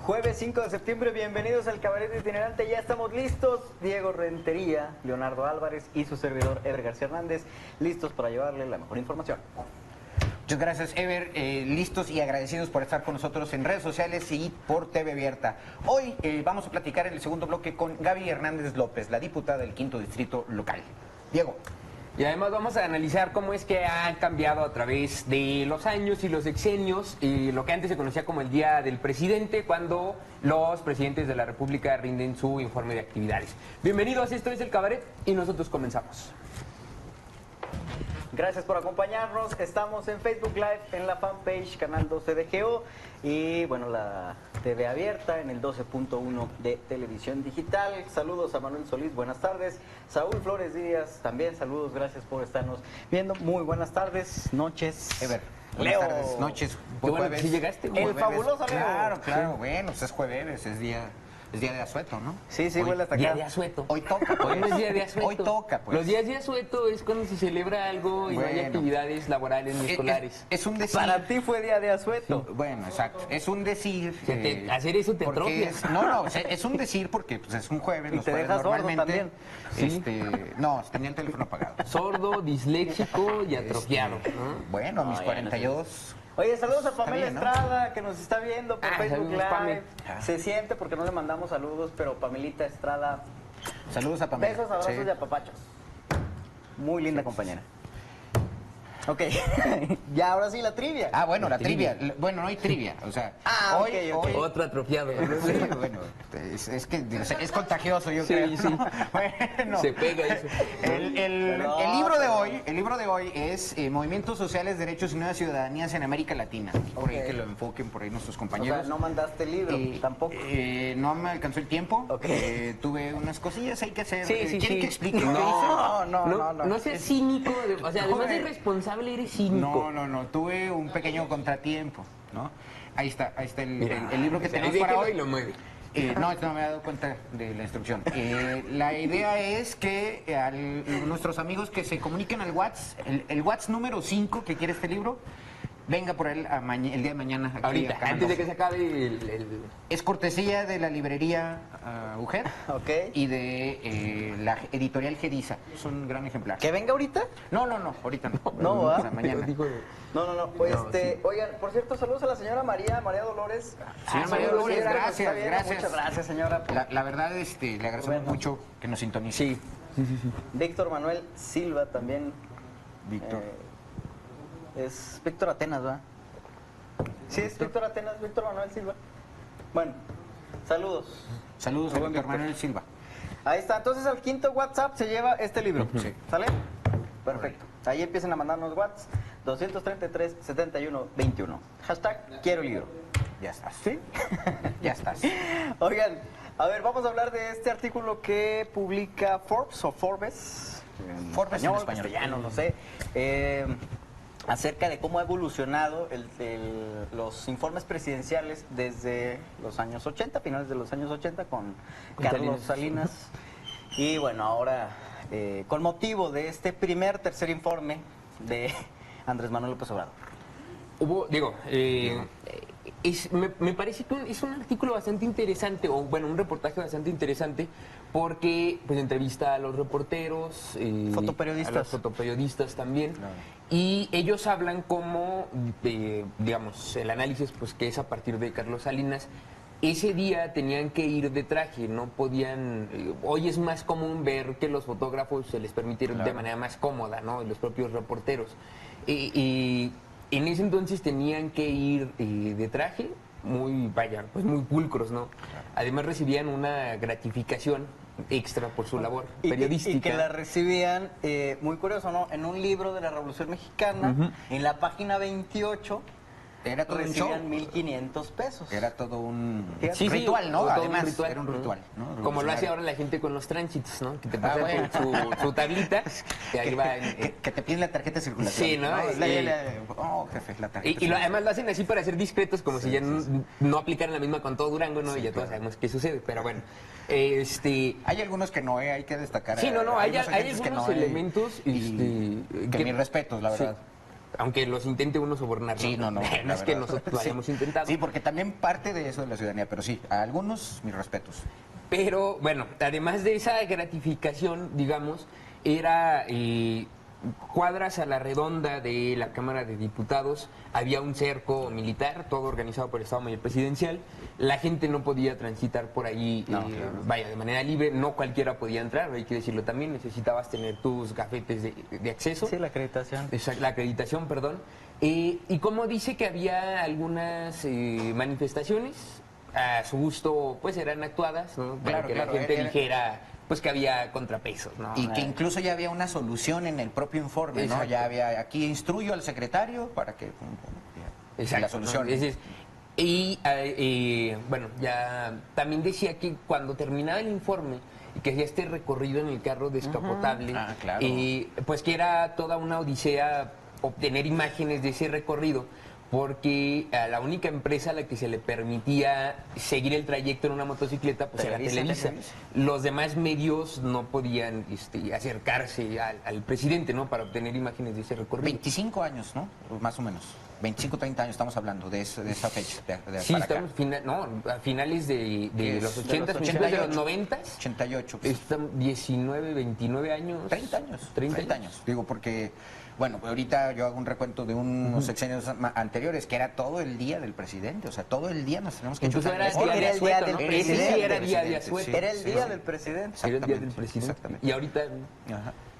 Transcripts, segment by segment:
Jueves 5 de septiembre, bienvenidos al Cabaret Itinerante, ya estamos listos. Diego Rentería, Leonardo Álvarez y su servidor Ever García Hernández, listos para llevarle la mejor información. Muchas gracias, Ever. Listos y agradecidos por estar con nosotros en redes sociales y por TV Abierta. Hoy vamos a platicar en el segundo bloque con Gaby Hernández López, la diputada del 5º Distrito Local. Diego. Y además vamos a analizar cómo es que ha cambiado a través de los años y los sexenios lo que antes se conocía como el Día del Presidente, cuando los presidentes de la República rinden su informe de actividades. Bienvenidos, esto es El Cabaret y nosotros comenzamos. Gracias por acompañarnos. Estamos en Facebook Live, en la fanpage Canal 12 de GO y bueno, la TV abierta en el 12.1 de Televisión Digital. Saludos a Manuel Solís, buenas tardes. Saúl Flores Díaz, también saludos, gracias por estarnos viendo. Muy buenas tardes, noches. Ever. Leo. Buenas tardes, noches. Qué bueno jueves. que sí llegaste. El Jueves. fabuloso Leo. Claro, claro, bueno, pues es jueves, es día de asueto, ¿no? Sí, Hoy- huele hasta Día acá. de asueto. Hoy toca, pues. Hoy no es día de asueto. Hoy toca, pues. Los días de asueto es cuando se celebra algo y no hay Bueno. actividades laborales ni escolares. Es un decir. Para ti fue día de asueto. Bueno, exacto. Es un decir. Hacer eso te porque atrofia. no, es un decir porque pues, es un jueves. Y los te jueves dejas sordo normalmente. también. No, tenía el teléfono apagado. Sordo, disléxico y atrofiado, ¿no? Bueno, mis No, ya 42. Oye, saludos a Está Pamela bien, ¿no? Estrada, que nos está viendo por Facebook saludos, Live. Pame. Se siente porque no le mandamos saludos, pero Pamelita Estrada, Saludos a Pamela. besos, abrazos Sí. y apapachos. Muy linda compañera. Ok, ya ahora sí la trivia. Ah, bueno, la trivia. Bueno, no hay trivia. O sea, Ah, hoy, ok, ok. Otro atrofiado. Sí, bueno, es que es contagioso, yo Sí, creo. sí. ¿no? Bueno, Se pega eso. el libro de hoy es Movimientos Sociales, Derechos y Nuevas Ciudadanías en América Latina. Por ahí Ok. que lo enfoquen por ahí nuestros O compañeros. sea, no mandaste el libro, tampoco. No me alcanzó el tiempo. Ok. Tuve unas cosillas hay que hacer. Sí, sí, ¿Quieren sí. que explique lo que No seas cínico, o sea, además de Joder. irresponsable, eres hice? cínico. No. Tuve un pequeño contratiempo, ¿no? Ahí está Mira, el libro que o sea, tenemos para déjelo hoy. y lo mueve. No, no me he dado cuenta de la instrucción. La idea es que nuestros amigos que se comuniquen al WhatsApp, el WhatsApp número 5 que quiere este libro, venga por él el día de mañana. Aquí Ahorita, a Canal antes de 12. que se acabe el... Es cortesía de la librería UGED Ok. y de la editorial Gediza. Es un gran ejemplar. ¿Que venga ahorita? No, ahorita no. No, O ¿va? sea, mañana. Digo, No. Oigan, por cierto, saludos a la señora María Dolores. Señora María saludos, Dolores, señora, que nos gracias, está viendo. gracias. Muchas gracias, señora. La verdad, le agradecemos Bueno. mucho que nos sintonice. sí. Víctor Manuel Silva también. Víctor. Es Víctor Atenas, ¿va? Sí, es Víctor Atenas, Víctor Manuel Silva. Bueno, saludos. Saludos a Buen Víctor Víctor. Manuel Silva. Ahí está, entonces al quinto WhatsApp se lleva este libro. Sí. ¿Sale? Perfecto. Ahí empiezan a mandarnos WhatsApp 233 71 21. Hashtag quiero libro. Ya estás. ¿Sí? Ya estás. Oigan, a ver, vamos a hablar de este artículo que publica Forbes o Forbes. Forbes en español. Castellano, no sé. Acerca de cómo ha evolucionado los informes presidenciales desde los años 80, finales de los años 80, con Carlos Salinas. Y bueno, ahora, con motivo de este tercer informe de Andrés Manuel López Obrador. Me parece que es un artículo bastante interesante, o bueno, un reportaje bastante interesante, porque pues entrevista a los reporteros, Fotoperiodistas. a los fotoperiodistas también, y ellos hablan como, digamos, el análisis pues que es a partir de Carlos Salinas. Ese día tenían que ir de traje, no podían... hoy es más común ver que los fotógrafos se les permite ir de manera más cómoda, ¿no? Los propios reporteros. En ese entonces tenían que ir de traje, muy pulcros, ¿no? Además recibían una gratificación extra por su labor periodística. Y que la recibían, muy curioso, ¿no? En un libro de la Revolución Mexicana, en la página 28... Era todo un show. recibían 1,500 pesos. Era todo un Sí, ritual, ¿no? todo un Además, ritual. era un ritual, ¿no? Como lo hace ahora la gente con los tránsitos, ¿no? Que te pasa bueno. su tablita, que ahí va... Que te piden la tarjeta de circulación. Sí, ¿no? Jefe, la tarjeta. Además lo hacen así para ser discretos, como si ya no aplicaran la misma con todo Durango, ¿no? Sí, y ya todos claro. sabemos qué sucede, pero bueno. Hay algunos que no, hay que destacar. Sí, hay unos agentes algunos que no, elementos... que mis respetos, la verdad. Aunque los intente uno sobornar. Sí, no. No es que nosotros lo hayamos intentado. Sí, porque también parte de eso de la ciudadanía, pero sí, a algunos mis respetos. Pero bueno, además de esa gratificación, digamos, era cuadras a la redonda de la Cámara de Diputados, había un cerco militar, todo organizado por el Estado Mayor Presidencial. La gente no podía transitar por ahí, vaya, de manera libre, no cualquiera podía entrar, hay que decirlo también, necesitabas tener tus gafetes de acceso. Sí, la acreditación. La acreditación, perdón. Y como dice que había algunas manifestaciones, a su gusto, pues eran actuadas, ¿no? Para que la gente dijera pues que había contrapesos, ¿no? Y que incluso ya había una solución en el propio informe, ¿no? Ya había, aquí instruyo al secretario para que... la solución. ¿No? Bueno, ya también decía que cuando terminaba el informe y que hacía este recorrido en el carro descapotable, claro. pues que era toda una odisea obtener imágenes de ese recorrido, porque a la única empresa a la que se le permitía seguir el trayecto en una motocicleta pues era Televisa. Los demás medios no podían acercarse al presidente, ¿no? Para obtener imágenes de ese recorrido. 25 años, ¿no? Más o menos. 25, 30 años estamos hablando de esa fecha. Sí, estamos a finales de los 80, principios de los 90. 88. Están 19, 29 años. 30 años. 30 años. Digo, porque... Bueno, ahorita yo hago un recuento de unos sexenios anteriores, que era todo el día del presidente, o sea, todo el día nos tenemos que chutar. Era el día del presidente. Era el día de asueto. Era el día del presidente. Era el día del presidente. Y ahorita...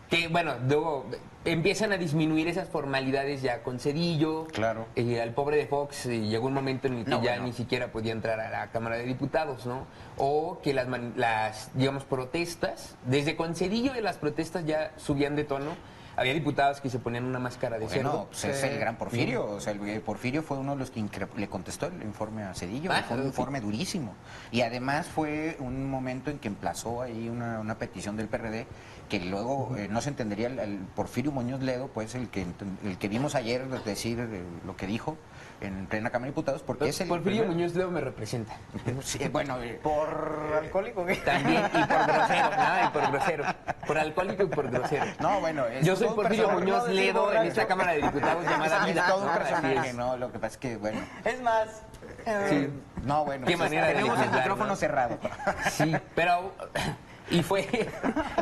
Que, bueno, luego empiezan a disminuir esas formalidades ya con Zedillo. Claro. Al pobre de Fox llegó un momento en el que ni siquiera podía entrar a la Cámara de Diputados, ¿no? O que las digamos, protestas, desde con Zedillo las protestas ya subían de tono. Había diputados que se ponían una máscara de cerdo. Pues es el gran Porfirio. O sea, el Porfirio fue uno de los que le contestó el informe a Zedillo. Fue un informe durísimo. Y además fue un momento en que emplazó ahí una petición del PRD que luego no se entendería el Porfirio Muñoz Ledo, pues el que vimos ayer decir lo que dijo en plena Cámara de Diputados, porque es el... Porfirio Muñoz Ledo me representa. Sí, bueno, ¿por alcohólico? También, y por grosero, y por grosero. Por alcohólico y por grosero. No, bueno... Yo soy Porfirio Muñoz Ledo en esta Cámara de Diputados llamada Vida. Todo un personaje, ¿no? Lo que pasa es que, bueno... Es más... Sí. No, bueno, ¿Qué manera tenemos de el micrófono cerrado. Sí, pero... Y fue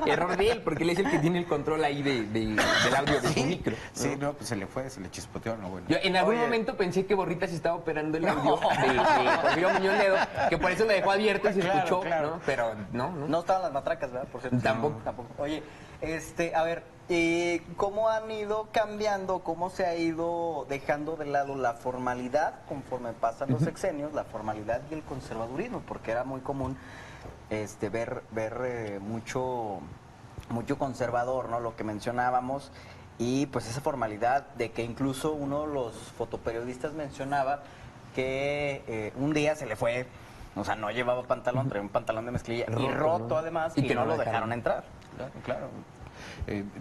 error de él, porque él es el que tiene el control ahí del audio de su micro. Sí, no, pues se le chispoteó, no, bueno. Yo en algún momento pensé que Borrita se estaba operando el audio de Porfirio Muñoz Ledo, que por eso lo dejó abierto y se escuchó, ¿no? Pero no. No estaban las matracas, ¿verdad? Por cierto. Tampoco. Oye, a ver, ¿cómo han ido cambiando, cómo se ha ido dejando de lado la formalidad conforme pasan los sexenios, la formalidad y el conservadurismo? Porque era muy común ver mucho conservador, ¿no? Lo que mencionábamos, y pues esa formalidad de que incluso uno de los fotoperiodistas mencionaba que un día se le fue, o sea, no llevaba pantalón, traía un pantalón de mezclilla y roto además, y que no lo dejaron entrar. Claro.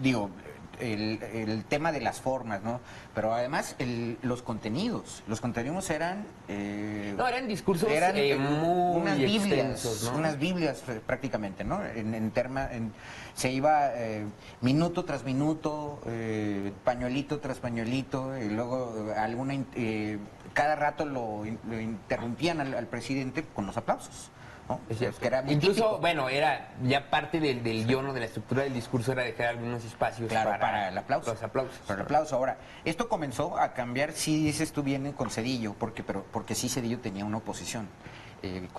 Digo, el tema de las formas, ¿no? Pero además los contenidos eran... eran discursos muy unas biblias, extensos, ¿no? Unas biblias prácticamente, ¿no? Se iba minuto tras minuto, pañuelito tras pañuelito, y luego cada rato lo interrumpían al presidente con los aplausos. ¿no? Que era muy incluso, típico. bueno, era ya parte del guión o de la estructura del discurso era dejar algunos espacios para el aplauso. Los aplausos. Para el aplauso. Ahora, esto comenzó a cambiar, sí dices tú bien, con Zedillo, porque sí Zedillo tenía una oposición.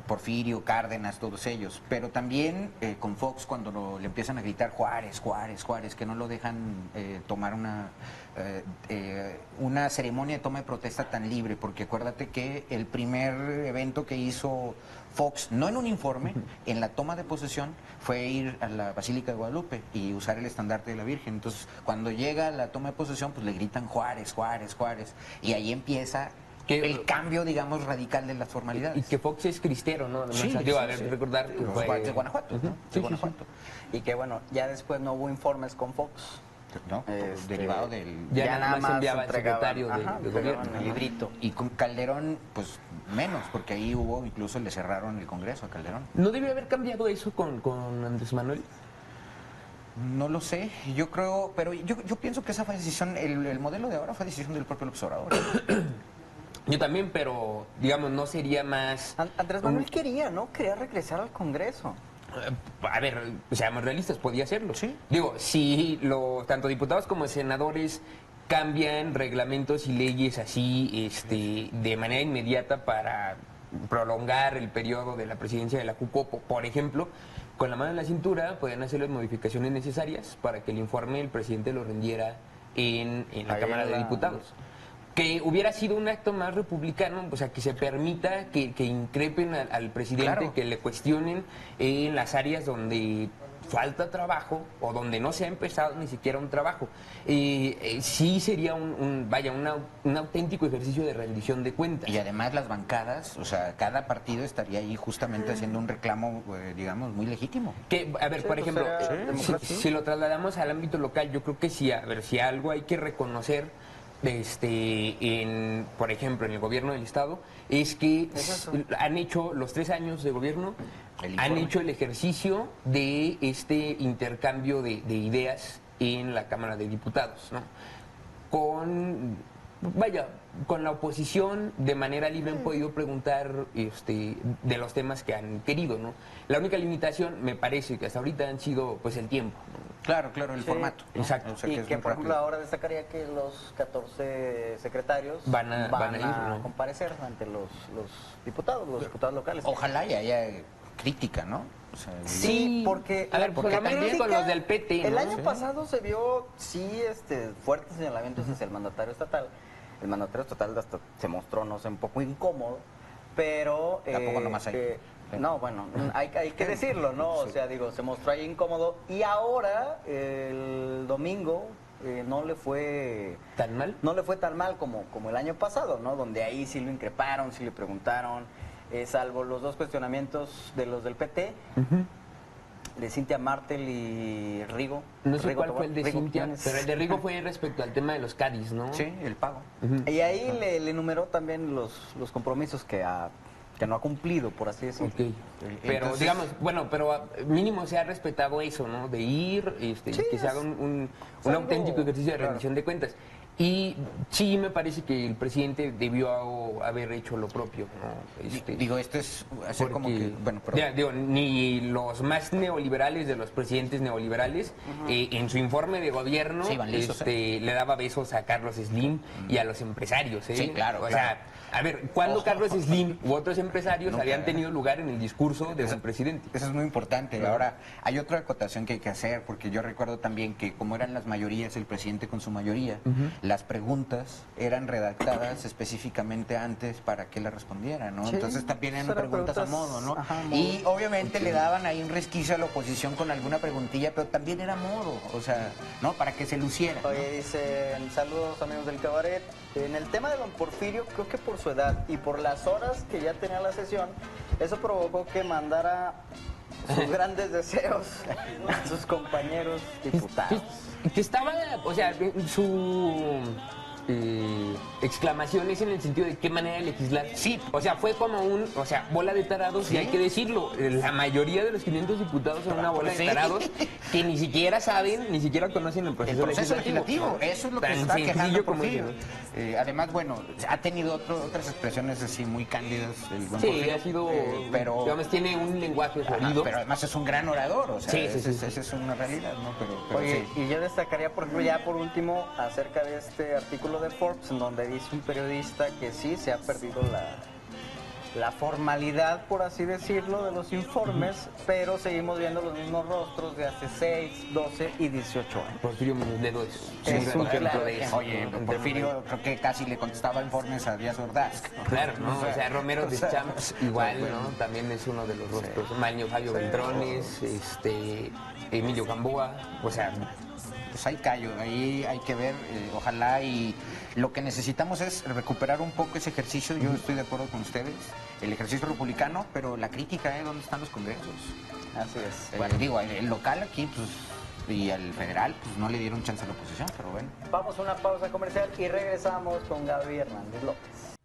Porfirio, Cárdenas, todos ellos. Pero también con Fox, cuando le empiezan a gritar Juárez, Juárez, Juárez, que no lo dejan tomar una ceremonia de toma de protesta tan libre, porque acuérdate que el primer evento que hizo Fox, no en un informe, en la toma de posesión, fue ir a la Basílica de Guadalupe y usar el estandarte de la Virgen. Entonces, cuando llega la toma de posesión, pues le gritan Juárez, Juárez, Juárez. Y ahí empieza el cambio, digamos, radical de las formalidades. Y que Fox es cristero, ¿no? Además, sí, recordar que fue de Guanajuato, ¿no? Sí, Guanajuato. Y que, bueno, ya después no hubo informes con Fox. ¿No? Derivado del... Ya nada más enviaba al secretario de gobierno. El librito. Y con Calderón, pues menos, porque ahí incluso le cerraron el Congreso a Calderón. ¿No debió haber cambiado eso con Andrés Manuel? No lo sé, yo creo, pero yo pienso que esa fue decisión, el modelo de ahora fue decisión del propio López Obrador. Yo también, pero digamos, no sería más... Andrés Manuel quería, ¿no? Quería regresar al Congreso. A ver, seamos realistas, podía hacerlo. Sí. Digo, si tanto diputados como senadores cambian reglamentos y leyes así de manera inmediata para prolongar el periodo de la presidencia de la Jucopo, por ejemplo, con la mano en la cintura pueden hacer las modificaciones necesarias para que el informe el presidente lo rendiera en la Ahí Cámara en de la- Diputados. Que hubiera sido un acto más republicano, o sea, que se permita que increpen al presidente, Claro. que le cuestionen en las áreas donde falta trabajo o donde no se ha empezado ni siquiera un trabajo. Sí sería un auténtico ejercicio de rendición de cuentas. Y además las bancadas, o sea, cada partido estaría ahí justamente haciendo un reclamo, digamos, muy legítimo. Que, a ver, Sí, por pues ejemplo, era democracia. si lo trasladamos al ámbito local, yo creo que sí, a ver, si algo hay que reconocer, por ejemplo, en el gobierno del Estado, es que Es eso. han hecho los 3 años de gobierno, El han informe. hecho el ejercicio de este intercambio de ideas en la Cámara de Diputados, ¿no? Con la oposición de manera libre han podido preguntar de los temas que han querido, ¿no? La única limitación, me parece, que hasta ahorita han sido pues el tiempo, ¿no? Claro, el Sí, formato. ¿no? exacto. O sea, Y es que, muy por ejemplo, rápido. ahora destacaría que los 14 secretarios Van a ir, ¿no? comparecer ante los diputados, locales. Ojalá y haya crítica, ¿no? O sea, Sí, porque... A ver, por lo menos crítica, con los del PT, El ¿no? año Sí. pasado se vio, fuertes señalamientos hacia el mandatario estatal. El mandatario estatal hasta se mostró, no sé, un poco incómodo, pero... Tampoco nomás hay. No, bueno, hay que decirlo, ¿no? O sea, digo, se mostró ahí incómodo y ahora, el domingo, no le fue... ¿Tan mal? No le fue tan mal como el año pasado, ¿no? Donde ahí sí lo increparon, sí le preguntaron, salvo los dos cuestionamientos de los del PT, de Cintia Martel y Rigo. No sé Rigo cuál fue el de Rigo Cintia, Quiñones. pero el de Rigo fue respecto al tema de los Cádiz, ¿no? sí, el pago. Y ahí le enumeró también los compromisos que no ha cumplido, por así decirlo. Ok. Pero Entonces- digamos, bueno, pero mínimo se ha respetado eso, ¿no? De ir, Sí, que se haga es un algo- auténtico ejercicio de claro. rendición de cuentas. Y sí me parece que el presidente debió haber hecho lo propio, ¿no? Digo, esto es hacer como que... Bueno, pero... Digo, ni los más neoliberales de los presidentes neoliberales, en su informe de gobierno, Sí, van listos, le daba besos a Carlos Slim y a los empresarios. ¿eh? Sí, claro, O claro. sea, a ver, ¿cuándo Ojo. Carlos Slim u otros empresarios Nunca, habían ¿eh? tenido lugar en el discurso de un presidente? Eso es muy importante. Ahora, hay otra acotación que hay que hacer, porque yo recuerdo también que como eran las mayorías, el presidente con su mayoría, las preguntas eran redactadas específicamente antes para que la respondiera, ¿no? Sí, Entonces también eran eran preguntas a preguntas, modo, ¿no? ajá, a modo. Y obviamente le daban ahí un resquicio a la oposición con alguna preguntilla, pero también era modo, o sea, ¿no? Para que se luciera, ¿no? Oye, dicen, saludos amigos del cabaret. En el tema de don Porfirio, creo que por su edad y por las horas que ya tenía la sesión, eso provocó que mandara sus grandes deseos a sus compañeros diputados. Que estaba, o sea, su exclamación es en el sentido de qué manera legislar. Sí. O sea, fue como bola de tarados, y hay que decirlo. La mayoría de los 500 diputados son una bola Sí. de tarados que ni siquiera saben, ni siquiera conocen el El proceso, proceso legislativo, ¿no? eso es lo que Tan se está sencillo quejando como Porfirio. eso. Además, bueno, ha tenido otras expresiones así muy cándidas el buen Sí, Porfirio, ha sido, pero, digamos, tiene un lenguaje ajá, florido. pero además es un gran orador, o sea, Sí, sí, sí, esa es una realidad, ¿no? Pero Oye, sí. y yo destacaría, por ejemplo, ya por último, acerca de este artículo de Forbes, en donde dice un periodista que sí se ha perdido la formalidad, por así decirlo, de los informes, pero seguimos viendo los mismos rostros de hace 6, 12 y 18 años. Porfirio Muñoz Ledo es Es un un ejemplo claro de eso. Oye, ¿no? Porfirio creo que casi le contestaba informes a Díaz Ordaz. Claro, ¿no? O sea, Romero de o sea, Champs igual, bueno. ¿no? También es uno de los rostros. Maño Fabio Beltrones, Emilio Gamboa, o sea, Pues ahí callo, ahí hay que ver, ojalá, y lo que necesitamos es recuperar un poco ese ejercicio, yo estoy de acuerdo con ustedes, el ejercicio republicano, pero la crítica, ¿dónde están los congresos? Así es. Bueno, digo, el local aquí, pues, y al federal, pues no le dieron chance a la oposición, pero bueno. Vamos a una pausa comercial y regresamos con Gaby Hernández López.